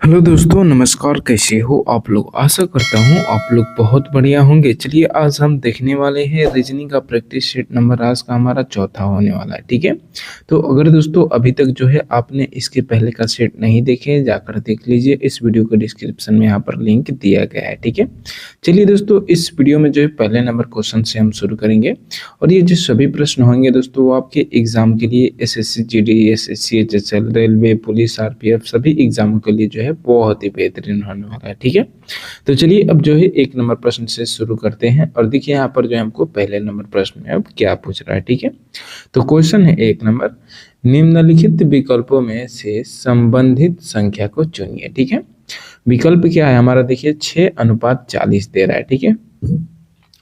Hello दोस्तों, नमस्कार। कैसे हो आप लोग? आशा करता हूँ आप लोग बहुत बढ़िया होंगे। चलिए आज हम देखने वाले हैं रीजनिंग का प्रैक्टिस सेट नंबर। आज का हमारा चौथा होने वाला है, ठीक है। तो अगर दोस्तों अभी तक जो है आपने इसके पहले का सेट नहीं देखे, जाकर देख लीजिए। इस वीडियो के डिस्क्रिप्शन में यहाँ पर लिंक दिया गया है, ठीक है। चलिए दोस्तों, इस वीडियो में जो है पहले नंबर क्वेश्चन से हम शुरू करेंगे और ये जो सभी प्रश्न होंगे दोस्तों वो आपके एग्जाम के लिए SSC GD, SSC, HSL, railway, police, RPF सभी एग्जामों के लिए जो है बहुत ही बेहतरीन होने वाला है, ठीक है। तो चलिए अब जो है एक नंबर प्रश्न से शुरू करते हैं और देखिए यहाँ पर जो है हमको पहले नंबर प्रश्न में अब क्या पूछ रहा है, ठीक है। तो क्वेश्चन है एक नंबर, निम्नलिखित विकल्पों में से संबंधित संख्या को चुनिए, ठीक है। विकल्प क्या है हमारा? देखिए 6:40 दे रहा है, ठीक है।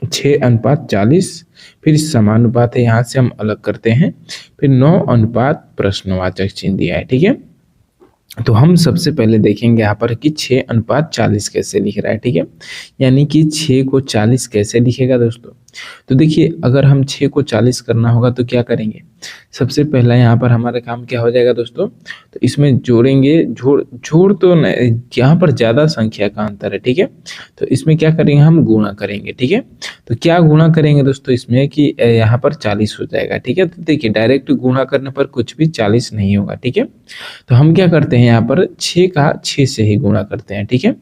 6:40, फिर समानुपात है, यहाँ से हम अलग करते हैं, फिर 9 प्रश्नवाचक चिन्ह दिया है, ठीक है। तो हम सबसे पहले देखेंगे यहाँ पर कि 6:40 कैसे लिख रहा है, ठीक है। यानी कि 6 को 40 कैसे लिखेगा दोस्तों? तो देखिए अगर हम 6 को 40 करना होगा तो क्या करेंगे? सबसे पहला यहाँ पर हमारा काम क्या हो जाएगा दोस्तों? तो इसमें जोड़ेंगे, जोड़ तो नहीं, यहाँ पर ज़्यादा संख्या का अंतर है, ठीक है। तो इसमें क्या करेंगे? हम गुणा करेंगे, ठीक है। तो क्या गुणा करेंगे दोस्तों इसमें कि यहाँ पर 40 हो जाएगा, ठीक है। तो देखिए डायरेक्ट गुणा करने पर कुछ भी 40 नहीं होगा, ठीक है। तो हम क्या करते हैं यहाँ पर 6 का 6 से ही गुणा करते हैं, ठीक है।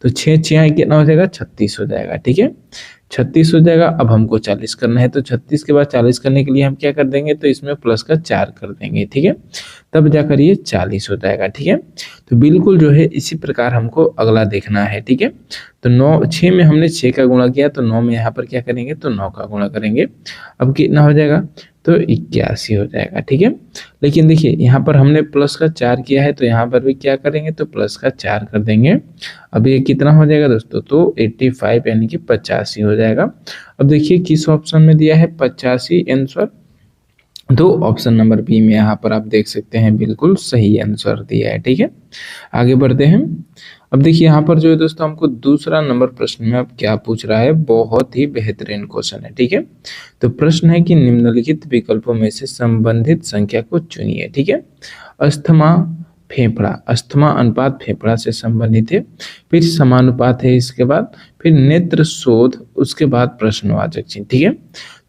तो 6 6 कितना हो जाएगा? 36 हो जाएगा, ठीक है। 36 हो जाएगा। अब हमको 40 करना है तो 36 के बाद 40 करने के लिए हम क्या कर देंगे? तो इसमें प्लस का 4 कर देंगे, ठीक है। तब जाकर ये 40 हो जाएगा, ठीक है। तो बिल्कुल जो है इसी प्रकार हमको अगला देखना है, ठीक है। तो 6 में हमने 6 का गुणा किया तो 9 में यहाँ पर क्या करेंगे? तो 9 का गुणा करेंगे। अब कितना हो जाएगा? तो 81 हो जाएगा, ठीक है। लेकिन देखिए यहाँ पर हमने प्लस का 4 किया है तो यहाँ पर भी क्या करेंगे? तो प्लस का 4 कर देंगे। अब ये कितना हो जाएगा दोस्तों? तो 85 यानी कि 85 हो जाएगा। अब देखिए किस ऑप्शन में दिया है 85 आंसर? तो ऑप्शन नंबर बी में यहाँ पर आप देख सकते हैं बिल्कुल सही आंसर दिया है, ठीक है। आगे बढ़ते हैं। अब देखिए यहाँ पर जो है दोस्तों हमको दूसरा नंबर प्रश्न में अब क्या पूछ रहा है? बहुत ही बेहतरीन क्वेश्चन है, ठीक है। तो प्रश्न है कि निम्नलिखित विकल्पों में से संबंधित संख्या को चुनिए, ठीक है। अस्थमा फेफड़ा, अस्थमा अनुपात फेफड़ा से संबंधित है, फिर समानुपात है इसके बाद, फिर नेत्र शोध, उसके बाद प्रश्नवाचक चिन्ह, ठीक है।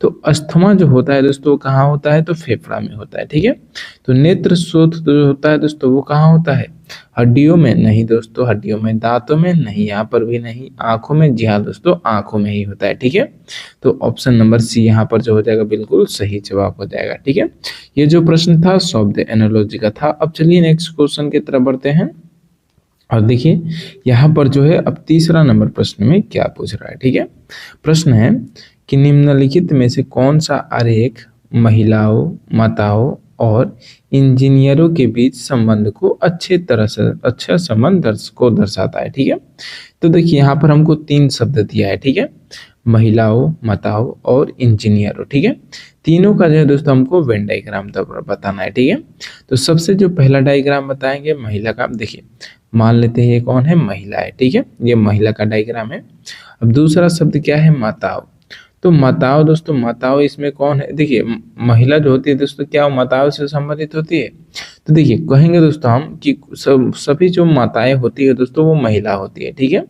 तो अस्थमा जो होता है दोस्तों कहाँ होता है? तो फेफड़ा में होता है, ठीक है। तो नेत्र शोथ जो होता है दोस्तों वो कहाँ होता है? हड्डियों में नहीं दोस्तों, हड्डियों में, दांतों में नहीं, यहाँ पर भी नहीं, आंखों में, जी हाँ दोस्तों आंखों में ही होता है, ठीक है। तो ऑप्शन नंबर सी यहाँ पर जो हो जाएगा बिल्कुल सही जवाब हो जाएगा, ठीक है। ये जो प्रश्न था शब्द एनालॉजी का था। अब चलिए नेक्स्ट क्वेश्चन की तरफ बढ़ते हैं और देखिए यहाँ पर जो है अब तीसरा नंबर प्रश्न में क्या पूछ रहा है, ठीक है। प्रश्न है कि निम्नलिखित में से कौन सा आरेख महिलाओं, माताओं और इंजीनियरों के बीच संबंध को अच्छा संबंध को दर्शाता है, ठीक है। तो देखिए यहाँ पर हमको 3 शब्द दिया है, ठीक है। महिलाओं, माताओं और इंजीनियरों, ठीक है। तीनों का जो है दोस्तों हमको वेन डायग्राम बताना है, ठीक है। तो सबसे जो पहला डायग्राम बताएंगे महिला का, देखिए मान लेते हैं ये कौन है? महिला है, ठीक है। ये महिला का डायग्राम है। अब दूसरा शब्द क्या है? माताओं। तो माताओं दोस्तों, माताओं इसमें कौन है? देखिए महिला जो होती है दोस्तों क्या वो माताओं से संबंधित होती है? तो देखिए कहेंगे दोस्तों हम कि सभी जो माताएं होती है दोस्तों वो महिला होती है, ठीक है।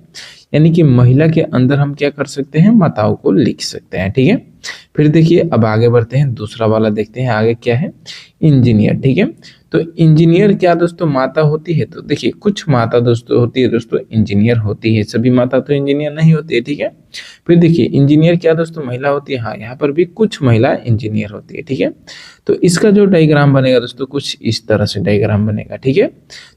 यानी कि महिला के अंदर हम क्या कर सकते हैं? माताओं को लिख सकते हैं, ठीक है। फिर देखिए अब आगे बढ़ते हैं, दूसरा वाला देखते हैं आगे क्या है? इंजीनियर, ठीक है। तो इंजीनियर क्या दोस्तों माता होती है? तो देखिए कुछ माता दोस्तों होती है दोस्तों इंजीनियर होती है, सभी माता तो इंजीनियर नहीं होती है, ठीक है। फिर देखिए इंजीनियर क्या दोस्तों महिला होती है? हाँ, यहाँ पर भी कुछ महिला इंजीनियर होती है, ठीक है। तो इसका जो डायग्राम बनेगा दोस्तों कुछ इस तरह से डायग्राम बनेगा, ठीक है।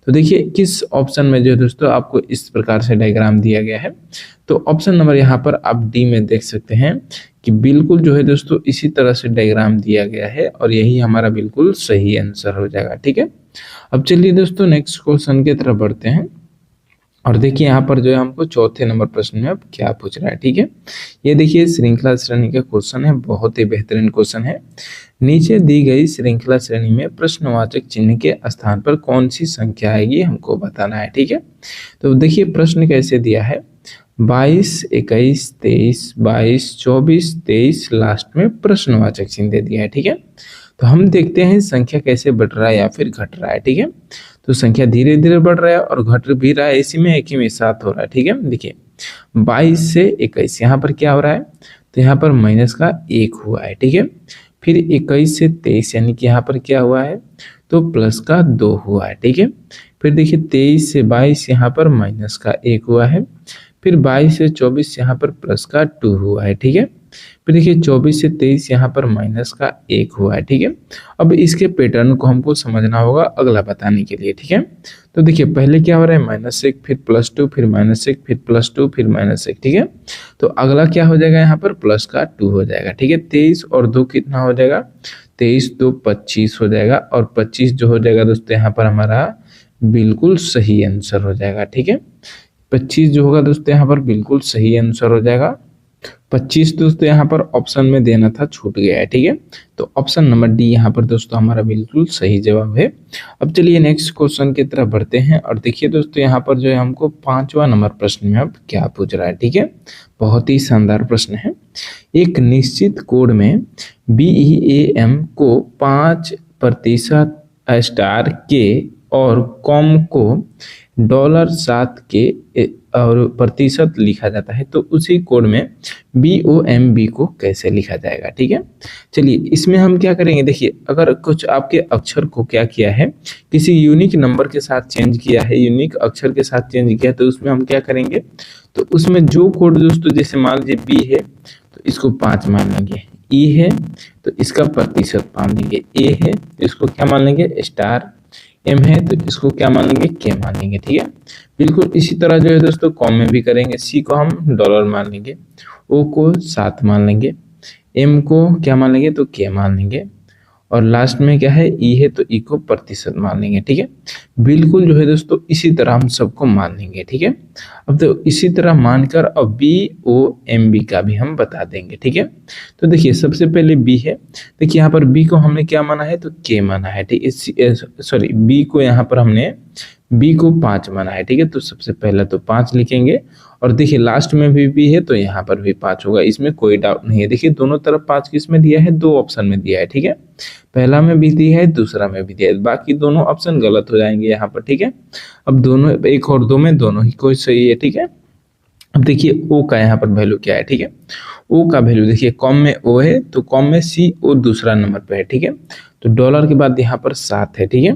तो देखिए किस ऑप्शन में जो है दोस्तों आपको इस प्रकार से डायग्राम दिया गया है? तो ऑप्शन नंबर यहाँ पर आप डी में देख सकते हैं कि बिल्कुल जो है दोस्तों इसी तरह से डायग्राम दिया गया है और यही हमारा बिल्कुल सही आंसर हो जाएगा, ठीक है। अब चलिए दोस्तों नेक्स्ट क्वेश्चन की तरफ बढ़ते हैं और देखिए यहाँ पर जो है हमको चौथे नंबर प्रश्न में अब क्या पूछ रहा है, ठीक है। ये देखिए श्रृंखला श्रेणी का क्वेश्चन है, बहुत ही बेहतरीन क्वेश्चन है। नीचे दी गई श्रृंखला श्रेणी में प्रश्नवाचक चिन्ह के स्थान पर कौन सी संख्या आएगी हमको बताना है, ठीक है। तो देखिए प्रश्न कैसे दिया है? 22, 21, 23, 22, 24, 23 लास्ट में प्रश्नवाचक चिन्ह दे दिया है, ठीक है। तो हम देखते हैं संख्या कैसे बढ़ रहा है या फिर घट रहा है, ठीक है। तो संख्या धीरे धीरे बढ़ रहा है और घट भी रहा है, इसी में एक ही में साथ हो रहा है, ठीक है। देखिए 22 से 21 यहाँ पर क्या हो रहा है, तो यहाँ पर माइनस का 1 हुआ है, ठीक है। फिर 21 से 23 यानी कि यहाँ पर क्या हुआ है, तो प्लस का 2 हुआ है, ठीक है। फिर देखिए 23 से 22 यहाँ पर माइनस का 1 हुआ है। फिर 22 से 24 यहाँ पर प्लस का 2 हुआ है, ठीक है। फिर देखिए 24 से 23 यहाँ पर माइनस का 1 हुआ है, ठीक है। अब इसके पैटर्न को हमको समझना होगा अगला बताने के लिए, ठीक है। तो देखिए पहले क्या हो रहा है, -1 फिर +2 फिर -1 फिर +2 फिर -1, ठीक है। तो अगला क्या हो जाएगा, यहाँ पर प्लस का 2 हो जाएगा, ठीक है। 23 और 2 कितना हो जाएगा, 23 2 25 हो जाएगा, और 25 जो हो जाएगा दोस्तों यहाँ पर हमारा बिल्कुल सही आंसर हो जाएगा, ठीक है। 25 जो होगा दोस्तों यहाँ पर बिल्कुल सही आंसर हो जाएगा। 25 दोस्तों यहाँ पर ऑप्शन में देना था, छूट गया है, ठीक है। तो ऑप्शन नंबर डी यहाँ पर दोस्तों हमारा बिल्कुल सही जवाब है। अब चलिए नेक्स्ट क्वेश्चन की तरफ बढ़ते हैं और देखिए दोस्तों यहाँ पर जो है हमको 5वां नंबर प्रश्न में अब क्या पूछ रहा है, ठीक है। बहुत ही शानदार प्रश्न है। एक निश्चित कोड में BEAM को 5% स्टार के और कॉम को $7 के और प्रतिशत लिखा जाता है, तो उसी कोड में BOMB को कैसे लिखा जाएगा, ठीक है। चलिए इसमें हम क्या करेंगे, देखिए अगर कुछ आपके अक्षर को क्या किया है, किसी यूनिक नंबर के साथ चेंज किया है, यूनिक अक्षर के साथ चेंज किया है, तो उसमें हम क्या करेंगे, तो उसमें जो कोड दोस्तों जैसे मान लीजिए B है तो इसको 5 मान लेंगे, E है तो इसका प्रतिशत मान लेंगे, A है इसको क्या मान लेंगे स्टार, M है तो इसको क्या मान लेंगे K मान लेंगे, ठीक है। बिल्कुल इसी तरह जो है दोस्तों कॉम में भी करेंगे, C को हम डॉलर मान लेंगे, O को 7 मान लेंगे, M को क्या मान लेंगे तो K मान लेंगे, और लास्ट में क्या है E है तो E को प्रतिशत मान लेंगे, ठीक है। बिल्कुल जो है दोस्तों इसी तरह हम सबको मान लेंगे, ठीक है। अब तो इसी तरह मानकर अब BOMB का भी हम बता देंगे, ठीक है। तो देखिए सबसे पहले B है, देखिए यहाँ पर B को हमने क्या माना है तो K माना है, ठीक है। सॉरी B को यहाँ पर हमने B को 5 माना है, ठीक है। तो सबसे पहले तो 5 लिखेंगे, और देखिए लास्ट में भी B है तो यहाँ पर भी 5 होगा, इसमें कोई डाउट नहीं है। देखिए दोनों तरफ 5 किस में दिया है, 2 ऑप्शन में दिया है, ठीक है। पहला में भी दिया है, दूसरा में भी दिया है, बाकी दोनों ऑप्शन गलत हो जाएंगे यहाँ पर, ठीक है। अब दोनों 1 और 2 में दोनों ही कोई सही है, ठीक है। अब देखिए O का यहाँ पर वैल्यू क्या है, ठीक है। O का वैल्यू देखिए कॉम में O है तो कॉम में CO दूसरा नंबर पे है, ठीक है। तो डॉलर के बाद यहाँ पर 7 है, ठीक है।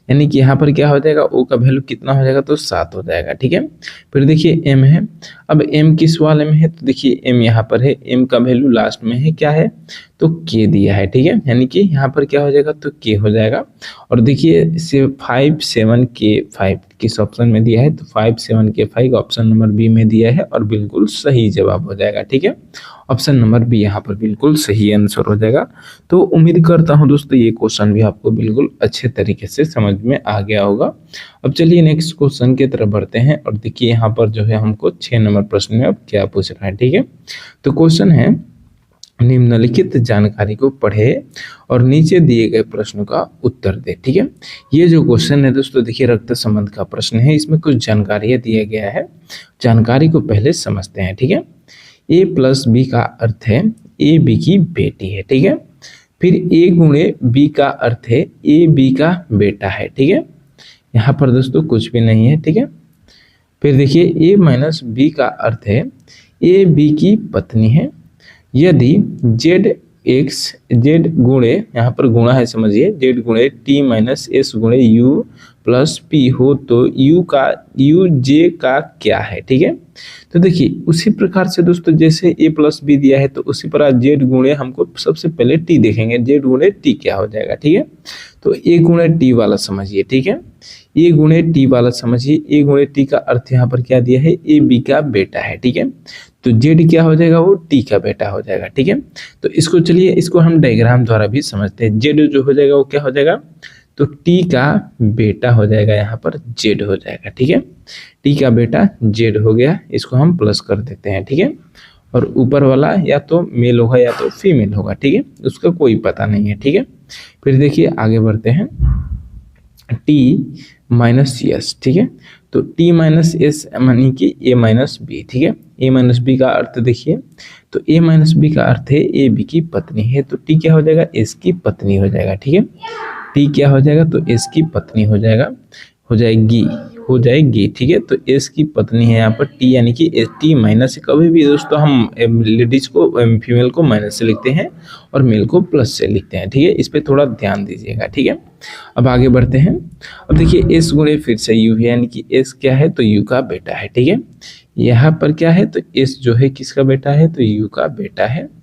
यानी कि यहाँ पर क्या हो जाएगा, O का वैल्यू कितना हो जाएगा तो 7 हो जाएगा, ठीक है। फिर देखिए M है, अब M किस वाले में है, तो देखिए M यहाँ पर है, M का वैल्यू लास्ट में है क्या है तो K दिया है, ठीक है। यानी कि यहाँ पर क्या हो जाएगा तो K हो जाएगा। और देखिए 5 7 K 5 किस ऑप्शन में दिया है तो 5 7 K 5 ऑप्शन नंबर बी में दिया है, और बिल्कुल सही जवाब हो जाएगा, ठीक है। ऑप्शन नंबर बी यहाँ पर बिल्कुल सही आंसर हो जाएगा। तो उम्मीद करता हूँ दोस्तों ये क्वेश्चन भी आपको बिल्कुल अच्छे तरीके से समझ में आ गया होगा। अब चलिए नेक्स्ट क्वेश्चन की तरफ बढ़ते हैं और देखिए यहाँ पर जो है हमको 6 नंबर प्रश्न में अब क्या पूछ रहा है, ठीक है। तो क्वेश्चन है निम्नलिखित जानकारी को पढ़े और नीचे दिए गए प्रश्नों का उत्तर दे, ठीक है। ये जो क्वेश्चन है दोस्तों देखिए रक्त संबंध का प्रश्न है, इसमें कुछ जानकारियां दिया गया है, जानकारी को पहले समझते हैं, ठीक है। A + B का अर्थ है A B की बेटी है, ठीक है। फिर A × B का अर्थ है A B का बेटा है, ठीक है। यहाँ पर दोस्तों कुछ भी नहीं है, ठीक है। फिर देखिए A - B का अर्थ है A B की पत्नी है। यदि Z गुणे यहाँ पर गुणा है समझिए, Z गुणे T - S गुणे U + P हो तो U J का क्या है, ठीक है। तो देखिए उसी प्रकार से दोस्तों जैसे A + B दिया है तो उसी प्रकार Z गुणे हमको सबसे पहले T देखेंगे, Z गुणे T क्या हो जाएगा, ठीक है। तो A गुणे T वाला समझिए, ठीक है। A गुणे T वाला समझिए, A गुणे T का अर्थ यहाँ पर क्या दिया है A B का बेटा है, ठीक है। तो Z क्या हो जाएगा वो T का बेटा हो जाएगा, ठीक है। तो इसको चलिए इसको हम डायग्राम द्वारा भी समझते हैं। Z जो हो जाएगा वो क्या हो जाएगा तो T का बेटा हो जाएगा, यहाँ पर Z हो जाएगा, ठीक है। T का बेटा Z हो गया, इसको हम प्लस कर देते हैं, ठीक है। और ऊपर वाला या तो मेल होगा या तो फीमेल होगा, ठीक है, उसका कोई पता नहीं है, ठीक है। फिर देखिए आगे बढ़ते हैं T - S, ठीक है। तो टी माइनस एस यानी कि ए माइनस बी, ठीक है। ए माइनस बी का अर्थ देखिए, तो ए माइनस बी का अर्थ है ए बी की पत्नी है, तो टी क्या हो जाएगा, एस की पत्नी हो जाएगा, ठीक है। टी क्या हो जाएगा, तो एस की पत्नी हो जाएगा, हो जाएगी, हो जाएगी, ठीक है। तो एस की पत्नी है यहाँ पर टी, यानी कि एस टी माइनस से, कभी भी दोस्तों हम लेडीज को फीमेल को माइनस से लिखते हैं और मेल को प्लस से लिखते हैं, ठीक है। इस पे थोड़ा ध्यान दीजिएगा, ठीक है। अब आगे बढ़ते हैं। अब देखिए एस गुणे फिर से यू है, यानी कि एस क्या है, तो यू का बेटा है, ठीक है। यहाँ पर क्या है, तो एस जो है किसका बेटा है, तो यू का बेटा है।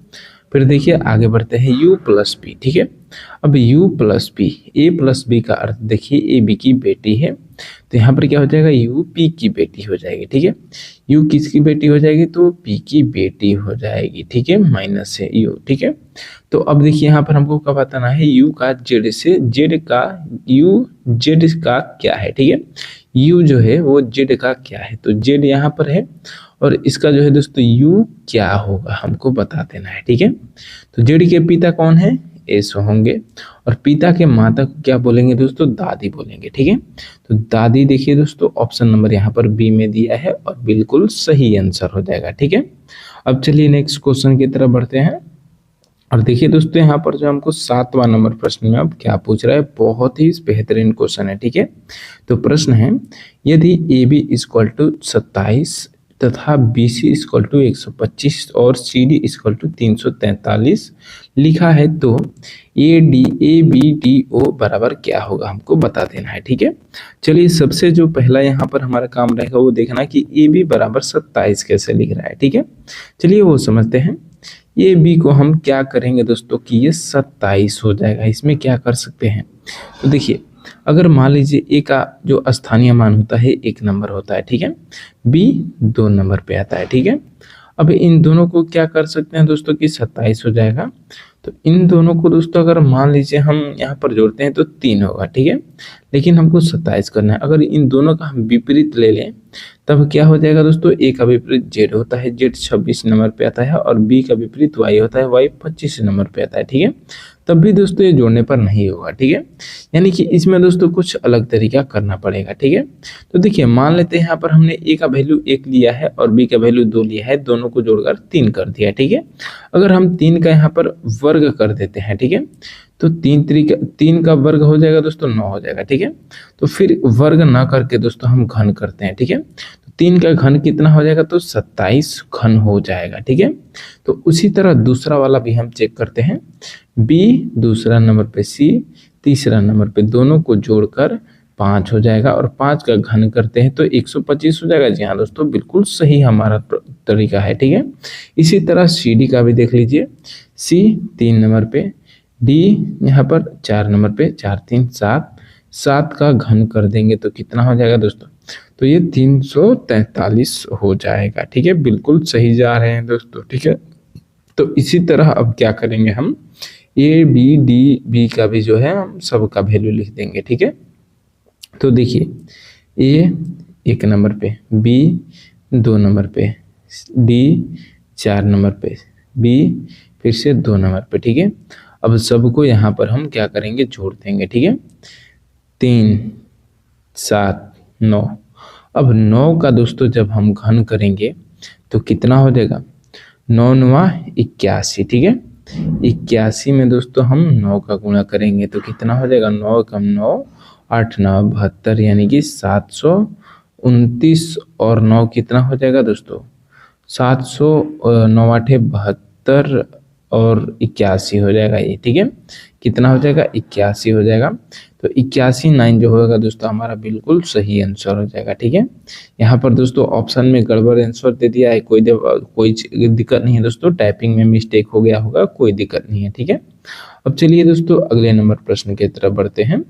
फिर देखिए आगे बढ़ते हैं, u प्लस पी, ठीक है। अब u प्लस पी, ए प्लस बी का अर्थ देखिए ए बी की बेटी है, तो यहाँ पर क्या हो जाएगा, u p की बेटी हो जाएगी, ठीक है। u किसकी बेटी हो जाएगी, तो p की बेटी हो जाएगी, ठीक है, माइनस से u, ठीक है। तो अब देखिए यहाँ पर हमको क्या बताना है, u का z से, z का u z का क्या है, ठीक है। u जो है वो z का क्या है, तो z यहाँ पर है और इसका जो है दोस्तों u क्या होगा हमको बता देना है, ठीक है। तो जेड के पिता कौन है, एस होंगे, और पिता के माता को क्या बोलेंगे दोस्तों, दादी बोलेंगे, ठीक है। तो दादी देखिए दोस्तों ऑप्शन नंबर यहाँ पर बी में दिया है और बिल्कुल सही आंसर हो जाएगा, ठीक है। अब चलिए नेक्स्ट क्वेश्चन की तरफ बढ़ते हैं। और देखिए दोस्तों यहाँ पर जो हमको 7वां नंबर प्रश्न में अब क्या पूछ रहा है, बहुत ही बेहतरीन क्वेश्चन है, ठीक है। तो प्रश्न है, यदि ए बी इक्वल टू 27 तथा बी सी इक्वल टू 125 और सी डी इक्वल टू 343 लिखा है, तो ए बी डी ओ बराबर क्या होगा हमको बता देना है, ठीक है। चलिए सबसे जो पहला यहाँ पर हमारा काम रहेगा वो देखना कि ए बी बराबर 27 कैसे लिख रहा है, ठीक है। चलिए वो समझते हैं। ए बी को हम क्या करेंगे दोस्तों कि ये 27 हो जाएगा, इसमें क्या कर सकते हैं, तो देखिए अगर मान लीजिए ए का जो स्थानीय मान होता है 1 नंबर होता है, ठीक है, बी 2 नंबर पे आता है, ठीक है। अब इन दोनों को क्या कर सकते हैं दोस्तों कि 27 हो जाएगा, तो इन दोनों को दोस्तों अगर मान लीजिए हम यहाँ पर जोड़ते हैं तो 3 होगा, ठीक है, लेकिन हमको 27 करना है। अगर इन दोनों का हम विपरीत ले लें तब क्या हो जाएगा दोस्तों, ए का विपरीत जेड होता है, जेड 26 नंबर पे आता है, और बी का विपरीत वाई होता है, वाई 25 नंबर पे आता है, ठीक है। तब भी दोस्तों ये जोड़ने पर नहीं होगा, ठीक है। यानी कि इसमें दोस्तों कुछ अलग तरीका करना पड़ेगा, ठीक है। तो देखिए मान लेते हैं यहाँ पर हमने ए का वैल्यू 1 लिया है और बी का वैल्यू 2 लिया है, दोनों को जोड़कर 3 कर दिया, ठीक है। अगर हम 3 का यहाँ पर वर्ग कर देते हैं, ठीक है, तो 3 का वर्ग हो जाएगा दोस्तों 9 हो जाएगा, ठीक है। तो फिर वर्ग ना करके दोस्तों हम घन करते हैं, ठीक है। तो 3 का घन कितना हो जाएगा, तो 27 घन हो जाएगा, ठीक है। तो उसी तरह दूसरा वाला भी हम चेक करते हैं, बी दूसरा नंबर पे सी तीसरा नंबर पे, दोनों को जोड़कर 5 हो जाएगा, और 5 का घन करते हैं तो 125 हो जाएगा। जी हाँ दोस्तों बिल्कुल सही हमारा तरीका है, ठीक है। इसी तरह सी डी का भी देख लीजिए, सी 3 नंबर पे, डी यहाँ पर 4 नंबर पे, 4 3 7, 7 का घन कर देंगे तो कितना हो जाएगा दोस्तों, तो ये 343 हो जाएगा, ठीक है। बिल्कुल सही जा रहे हैं दोस्तों, ठीक है। तो इसी तरह अब क्या करेंगे हम, ए बी डी बी का भी जो है हम सब का वैल्यू लिख देंगे, ठीक है। तो देखिए ए 1 नंबर पे, बी 2 नंबर पे, डी 4 नंबर पे, बी फिर से 2 नंबर पे, ठीक है। अब सबको यहाँ पर हम क्या करेंगे, जोड़ देंगे, ठीक है। 3 7 9, अब 9 का दोस्तों जब हम घन करेंगे तो कितना हो जाएगा, 9 9 81, ठीक है। 81 में दोस्तों हम 9 का गुणा करेंगे तो कितना हो जाएगा, 9 कम 9 8 9 72, यानी कि 729, और 9 कितना हो जाएगा दोस्तों, 709 8 72 और 81 हो जाएगा ये, ठीक है। कितना हो जाएगा, 81 हो जाएगा। तो 81 9 जो होगा दोस्तों हमारा बिल्कुल सही आंसर हो जाएगा, ठीक है। यहाँ पर दोस्तों ऑप्शन में गड़बड़ आंसर दे दिया है, कोई दिक्कत नहीं है दोस्तों, टाइपिंग में मिस्टेक हो गया होगा, कोई दिक्कत नहीं है, ठीक है। अब चलिए दोस्तों अगले नंबर प्रश्न की तरफ बढ़ते हैं।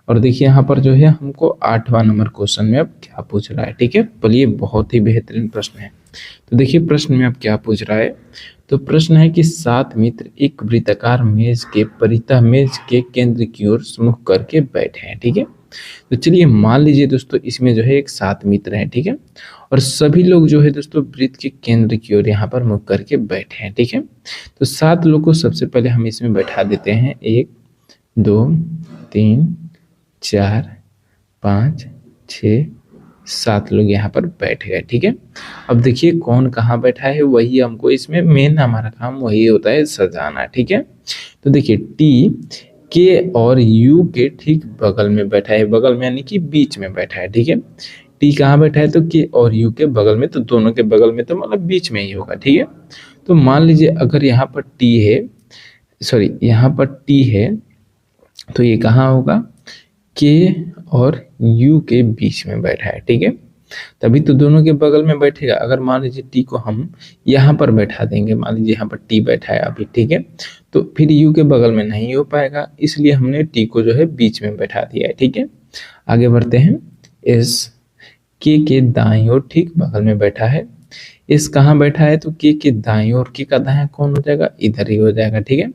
और देखिए यहाँ पर जो है हमको 8वां नंबर क्वेश्चन में अब क्या पूछ रहा है, ठीक है। बोलिए बहुत ही बेहतरीन प्रश्न है। तो देखिए प्रश्न में अब क्या पूछ रहा है, तो प्रश्न है कि 7 मित्र एक वृत्ताकार मेज के परितः मेज के केंद्र की ओर मुख करके बैठे हैं, ठीक है। तो चलिए मान लीजिए दोस्तों इसमें जो है एक 7 मित्र हैं, ठीक है, और सभी लोग जो है दोस्तों वृत्त के केंद्र की ओर यहाँ पर मुख करके बैठे हैं, ठीक है। तो 7 लोग को सबसे पहले हम इसमें बैठा देते हैं, 1 2 3 4 5 6 7 लोग यहाँ पर बैठ गए, ठीक है। अब देखिए कौन कहाँ बैठा है, वही हमको इसमें मेन हमारा काम वही होता है, सजाना, ठीक है। तो देखिए टी के और यू के ठीक बगल में बैठा है, बगल में यानी कि बीच में बैठा है, ठीक है। टी कहाँ बैठा है, तो के और यू के बगल में, तो दोनों के बगल में, तो मतलब बीच में ही होगा, ठीक है। तो मान लीजिए अगर यहाँ पर टी है, सॉरी यहाँ पर टी है, तो ये कहाँ होगा, के और यू के बीच में बैठा है, ठीक है। तभी तो दोनों के बगल में बैठेगा। अगर मान लीजिए टी को हम यहाँ पर बैठा देंगे, मान लीजिए यहाँ पर टी बैठा है अभी, ठीक है, तो फिर यू के बगल में नहीं हो पाएगा, इसलिए हमने टी को जो है बीच में बैठा दिया है, ठीक है। आगे बढ़ते हैं। एस के दाईं ओर ठीक बगल में बैठा है। एस कहाँ बैठा है, तो के दाईं ओर, के का दायां कौन हो जाएगा, इधर ही हो जाएगा, ठीक है।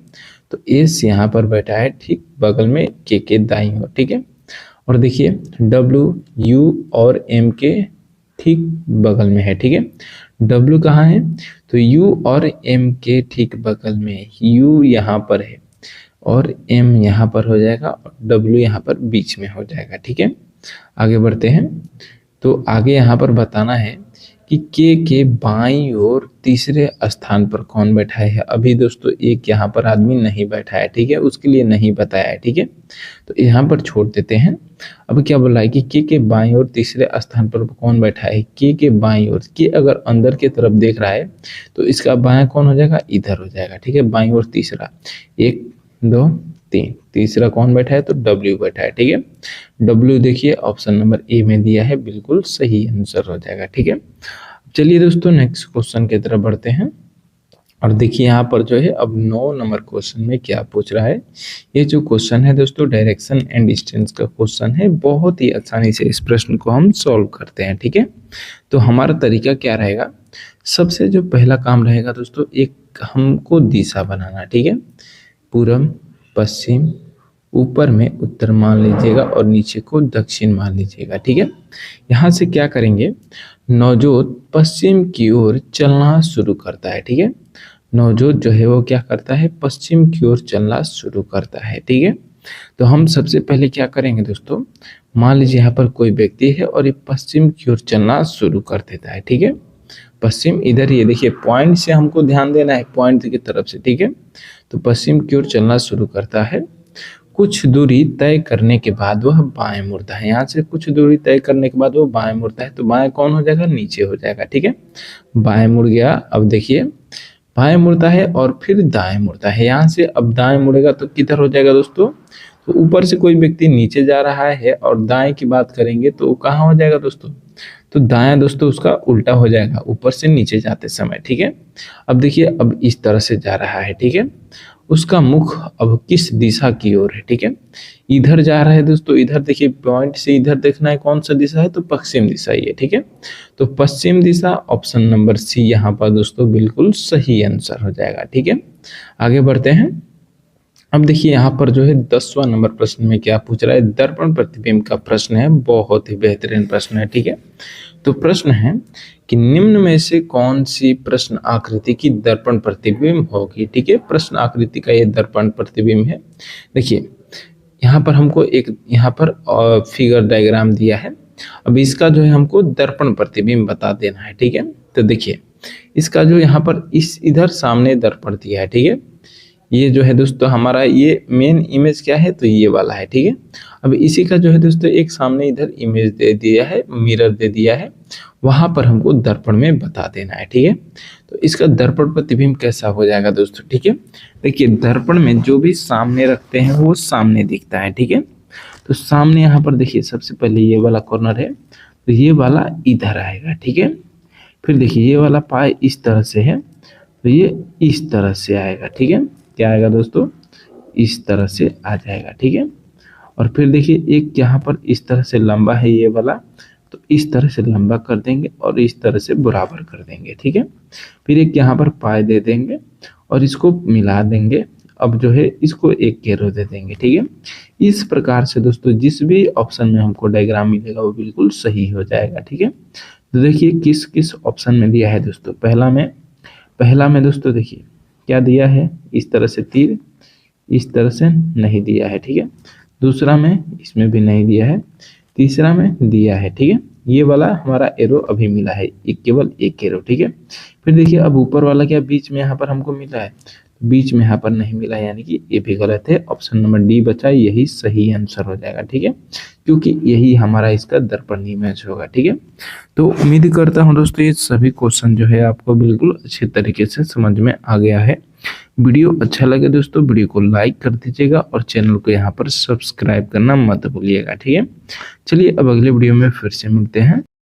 तो एस यहाँ पर बैठा है ठीक बगल में के दाईं ओर, ठीक है। और देखिए डब्ल्यू यू और एम के ठीक बगल में है, ठीक है। डब्ल्यू कहाँ है, तो यू और एम के ठीक बगल में, यू यहाँ पर है और एम यहाँ पर हो जाएगा और डब्ल्यू यहाँ पर बीच में हो जाएगा, ठीक है। आगे बढ़ते हैं। तो आगे यहाँ पर बताना है कि के बाईं ओर तीसरे स्थान पर कौन बैठा है। अभी दोस्तों एक यहाँ पर आदमी नहीं बैठा है, ठीक है, उसके लिए नहीं बताया है, ठीक है, तो यहाँ पर छोड़ देते हैं। अब क्या बोला है कि के बाईं ओर तीसरे स्थान पर कौन बैठा है, के बाईं ओर, के अगर अंदर की तरफ देख रहा है तो इसका बायां कौन हो जाएगा, इधर हो जाएगा, ठीक है। बाईं ओर तीसरा, 1 2 3, तीसरा कौन बैठा है, तो डब्ल्यू बैठा है, ठीक है। डब्ल्यू देखिए ऑप्शन नंबर ए में दिया है, बिल्कुल सही आंसर हो जाएगा, ठीक है। चलिए दोस्तों नेक्स्ट क्वेश्चन की तरफ बढ़ते हैं। और देखिए यहाँ पर जो है अब 9 नंबर क्वेश्चन में क्या पूछ रहा है। ये जो क्वेश्चन है दोस्तों डायरेक्शन एंड डिस्टेंस का क्वेश्चन है। बहुत ही आसानी से इस प्रश्न को हम सॉल्व करते हैं, ठीक है। तो हमारा तरीका क्या रहेगा, सबसे जो पहला काम रहेगा दोस्तों, एक हमको दिशा बनाना, ठीक है। पूरब पश्चिम, ऊपर में उत्तर मान लीजिएगा और नीचे को दक्षिण मान लीजिएगा, ठीक है। यहाँ से क्या करेंगे, नवजोत पश्चिम की ओर चलना शुरू करता है, ठीक है। नवजोत जो है वो क्या करता है, पश्चिम की ओर चलना शुरू करता है, ठीक है। तो हम सबसे पहले क्या करेंगे दोस्तों, मान लीजिए यहाँ पर कोई व्यक्ति है और ये पश्चिम की ओर चलना शुरू कर देता है, ठीक है। पश्चिम इधर ही देखिए, पॉइंट से हमको ध्यान देना है, पॉइंट की तरफ से, ठीक है। तो पश्चिम की ओर चलना शुरू करता है। कुछ दूरी तय करने के बाद वह बाएं मुड़ता है। यहाँ से कुछ दूरी तय करने के बाद वो बाएं मुड़ता है, तो बाएं कौन हो जाएगा, नीचे हो जाएगा, ठीक है। बाएं मुड़ गया। अब देखिए बाएं मुड़ता है और फिर दाएं मुड़ता है। यहाँ से अब दाएं मुड़ेगा तो किधर हो जाएगा दोस्तों, तो ऊपर से कोई व्यक्ति नीचे जा रहा है और दाएं की बात करेंगे तो वो कहाँ हो जाएगा दोस्तों, तो दायां दोस्तों उसका उल्टा हो जाएगा, ऊपर से नीचे जाते समय, ठीक है। अब देखिए अब इस तरह से जा रहा है, ठीक है। उसका मुख अब किस दिशा की ओर है, ठीक है, इधर जा रहा है दोस्तों। इधर देखिए पॉइंट से इधर देखना है कौन सा दिशा है, तो पश्चिम दिशा ही है, ठीक है। तो पश्चिम दिशा, ऑप्शन नंबर सी यहाँ पर दोस्तों बिल्कुल सही आंसर हो जाएगा, ठीक है। आगे बढ़ते हैं। अब देखिए यहाँ पर जो है 10वां नंबर प्रश्न में क्या पूछ रहा है, दर्पण प्रतिबिंब का प्रश्न है। बहुत ही बेहतरीन प्रश्न है, ठीक है। तो प्रश्न है कि निम्न में से कौन सी प्रश्न आकृति की दर्पण प्रतिबिंब होगी, ठीक है। प्रश्न आकृति का ये दर्पण प्रतिबिंब है। देखिए यहाँ पर हमको एक यहाँ पर फिगर डायग्राम दिया है। अब इसका जो है हमको दर्पण प्रतिबिंब बता देना है, ठीक है। तो देखिए इसका जो यहाँ पर इस इधर सामने दर्पण दिया है, ठीक है। ये जो है दोस्तों हमारा ये मेन इमेज क्या है, तो ये वाला है, ठीक है। अब इसी का जो है दोस्तों एक सामने इधर इमेज दे दिया है, मिरर दे दिया है, वहां पर हमको दर्पण में बता देना है, ठीक है। तो इसका दर्पण प्रतिबिंब कैसा हो जाएगा दोस्तों, ठीक है। देखिए दर्पण में जो भी सामने रखते हैं वो सामने दिखता है, ठीक है। तो सामने यहाँ पर देखिए सबसे पहले ये वाला कॉर्नर है, तो ये वाला इधर आएगा, ठीक है। फिर देखिए ये वाला पाए इस तरह से है, तो ये इस तरह से आएगा, ठीक है। क्या आएगा दोस्तों, इस तरह से आ जाएगा, ठीक है। और फिर देखिए एक यहाँ पर इस तरह से लंबा है ये वाला, तो इस तरह से लंबा कर देंगे और इस तरह से बराबर कर देंगे, ठीक है। फिर एक यहाँ पर पाए दे देंगे और इसको मिला देंगे। अब जो है इसको एक घेरो दे देंगे, ठीक है। इस प्रकार से दोस्तों जिस भी ऑप्शन में हमको डायग्राम मिलेगा वो बिल्कुल सही हो जाएगा, ठीक है। तो देखिए किस किस ऑप्शन में दिया है दोस्तों। पहला में दोस्तों देखिए क्या दिया है, इस तरह से तीर, इस तरह से नहीं दिया है, ठीक है। दूसरा में इसमें भी नहीं दिया है, तीसरा में दिया है, ठीक है। ये वाला हमारा एरो अभी मिला है, एक केवल एक एरो, ठीक है। फिर देखिए अब ऊपर वाला क्या बीच में यहाँ पर हमको मिला है, बीच में यहाँ पर नहीं मिला, यानी कि ये भी गलत है। ऑप्शन नंबर डी बचा, यही सही आंसर हो जाएगा, ठीक है, क्योंकि यही हमारा इसका दर्पण इमेज होगा, ठीक है। तो उम्मीद करता हूँ दोस्तों ये सभी क्वेश्चन जो है आपको बिल्कुल अच्छे तरीके से समझ में आ गया है। वीडियो अच्छा लगे दोस्तों वीडियो को लाइक कर दीजिएगा और चैनल को यहाँ पर सब्सक्राइब करना मत भूलिएगा, ठीक है। चलिए अब अगले वीडियो में फिर से मिलते हैं।